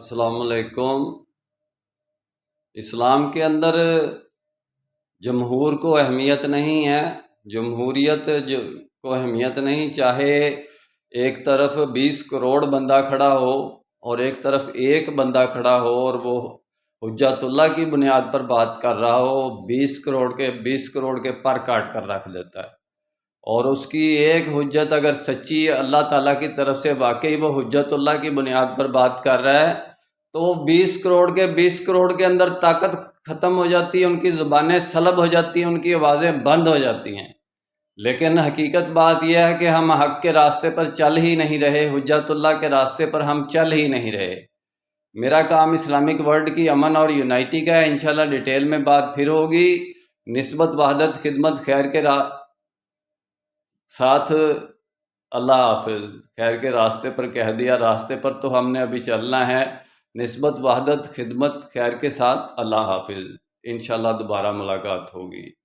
السلام علیکم۔ اسلام کے اندر جمہور کو اہمیت نہیں ہے، جمہوریت کو اہمیت نہیں، چاہے ایک طرف 20 کروڑ بندہ کھڑا ہو اور ایک طرف ایک بندہ کھڑا ہو اور وہ حجت اللہ کی بنیاد پر بات کر رہا ہو، 20 کروڑ کے پر کاٹ کر رکھ دیتا ہے۔ اور اس کی ایک حجت اگر سچی اللہ تعالیٰ کی طرف سے واقعی وہ حجت اللہ کی بنیاد پر بات کر رہا ہے تو 20 کروڑ کے اندر طاقت ختم ہو جاتی ہے، ان کی زبانیں سلب ہو جاتی ہیں، ان کی آوازیں بند ہو جاتی ہیں۔ لیکن حقیقت بات یہ ہے کہ ہم حق کے راستے پر چل ہی نہیں رہے، حجت اللہ کے راستے پر ہم چل ہی نہیں رہے۔ میرا کام اسلامک ورلڈ کی امن اور یونائٹی کا ہے، انشاءاللہ ڈیٹیل میں بات پھر ہوگی۔ نسبت وحدت خدمت خیر کے ساتھ اللہ حافظ، خیر کے راستے پر کہہ دیا، راستے پر تو ہم نے ابھی چلنا ہے۔ نسبت وحدت خدمت خیر کے ساتھ اللہ حافظ، انشاءاللہ دوبارہ ملاقات ہوگی۔